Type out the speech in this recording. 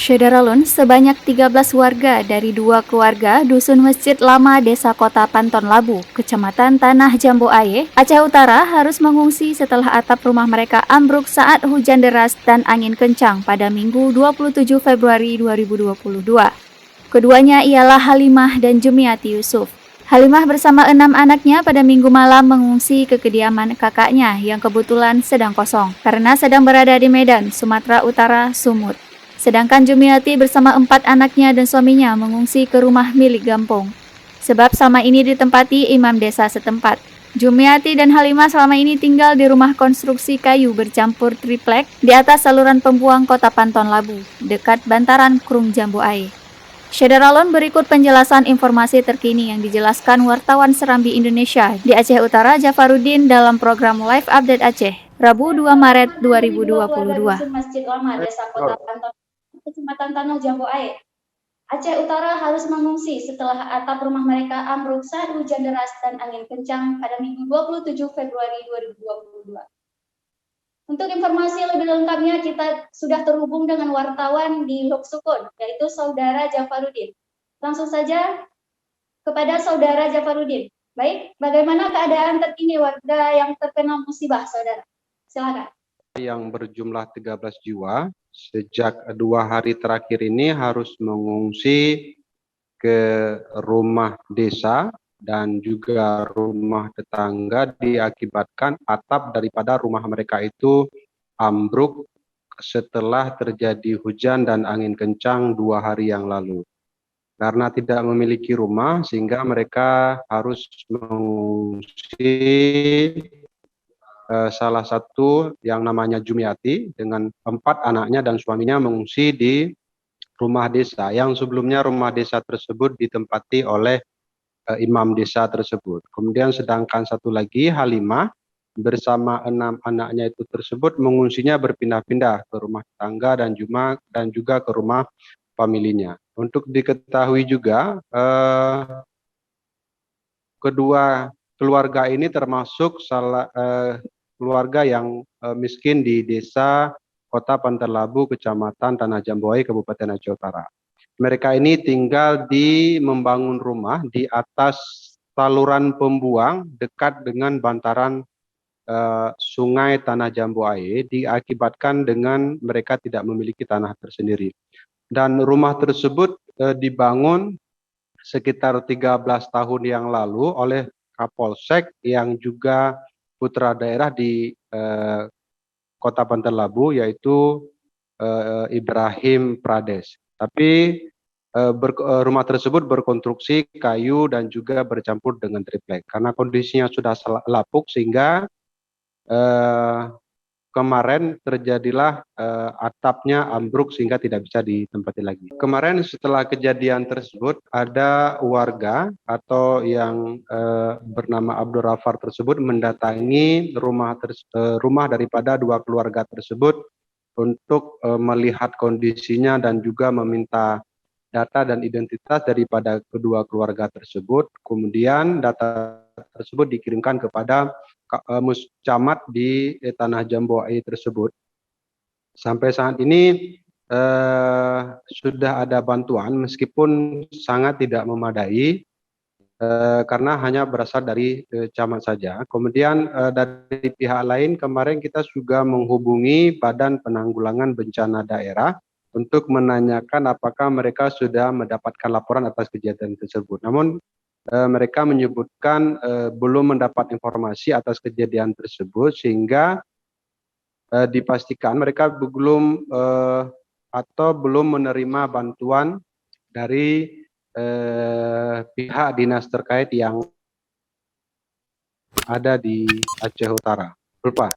Syederalun, sebanyak 13 warga dari 2 keluarga Dusun Masjid Lama Desa Kota Panton Labu, Kecamatan Tanah Jambu Aye, Aceh Utara harus mengungsi setelah atap rumah mereka ambruk saat hujan deras dan angin kencang pada Minggu 27 Februari 2022. Keduanya ialah Halimah dan Jumiati Yusuf. Halimah bersama 6 anaknya pada Minggu malam mengungsi ke kediaman kakaknya yang kebetulan sedang kosong karena sedang berada di Medan, Sumatera Utara, Sumut. Sedangkan Jumiati bersama 4 anaknya dan suaminya mengungsi ke rumah milik Gampong. Sebab selama ini ditempati imam desa setempat. Jumiati dan Halimah selama ini tinggal di rumah konstruksi kayu bercampur triplek di atas saluran pembuang Kota Panton Labu, dekat bantaran Krung Jambu Aye. Syederalun, berikut penjelasan informasi terkini yang dijelaskan wartawan Serambi Indonesia di Aceh Utara Jafarudin dalam program Live Update Aceh, Rabu 2 Maret 2022. Masjid Lama Desa Kota Panton, Kecamatan Tanah Jambu Aye, Aceh Utara harus mengungsi setelah atap rumah mereka ambruk saat hujan deras dan angin kencang pada Minggu 27 Februari 2022. Untuk informasi lebih lengkapnya, kita sudah terhubung dengan wartawan di Lok Sukun, yaitu Saudara Jafarudin. Langsung saja kepada Saudara Jafarudin. Baik, bagaimana keadaan terkini warga yang terkena musibah, Saudara? Silakan. Yang berjumlah 13 jiwa, sejak 2 hari terakhir ini harus mengungsi ke rumah desa dan juga rumah tetangga diakibatkan atap daripada rumah mereka itu ambruk setelah terjadi hujan dan angin kencang 2 hari yang lalu. Karena tidak memiliki rumah sehingga mereka harus mengungsi salah satu yang namanya Jumiati dengan 4 anaknya dan suaminya mengungsi di rumah desa yang sebelumnya rumah desa tersebut ditempati oleh imam desa tersebut. Kemudian sedangkan satu lagi Halimah bersama 6 anaknya itu tersebut mengungsinya berpindah-pindah ke rumah tetangga dan juga ke rumah familinya. Untuk diketahui juga kedua keluarga ini termasuk keluarga yang miskin di desa Kota Panton Labu, Kecamatan Tanah Jambu Aye, Kabupaten Aceh Utara. Mereka ini tinggal di membangun rumah di atas saluran pembuang dekat dengan bantaran sungai Tanah Jambu Aye, diakibatkan dengan mereka tidak memiliki tanah tersendiri. Dan rumah tersebut dibangun sekitar 13 tahun yang lalu oleh Kapolsek yang juga putra daerah di Kota Panton Labu, yaitu Ibrahim Prades. Tapi rumah tersebut berkonstruksi kayu dan juga bercampur dengan triplek. Karena kondisinya sudah lapuk sehingga kemarin terjadilah atapnya ambruk sehingga tidak bisa ditempati lagi. Kemarin setelah kejadian tersebut ada warga atau yang bernama Abdul Rafar tersebut mendatangi rumah daripada 2 keluarga tersebut untuk melihat kondisinya dan juga meminta data dan identitas daripada kedua keluarga tersebut. Kemudian data tersebut dikirimkan kepada Muscamat di Tanah Jambu Aye tersebut. Sampai saat ini sudah ada bantuan meskipun sangat tidak memadai karena hanya berasal dari camat saja. Kemudian dari pihak lain kemarin kita juga menghubungi Badan Penanggulangan Bencana Daerah untuk menanyakan apakah mereka sudah mendapatkan laporan atas kejadian tersebut. Namun mereka menyebutkan belum mendapat informasi atas kejadian tersebut sehingga dipastikan mereka belum menerima bantuan dari pihak dinas terkait yang ada di Aceh Utara. Lupa.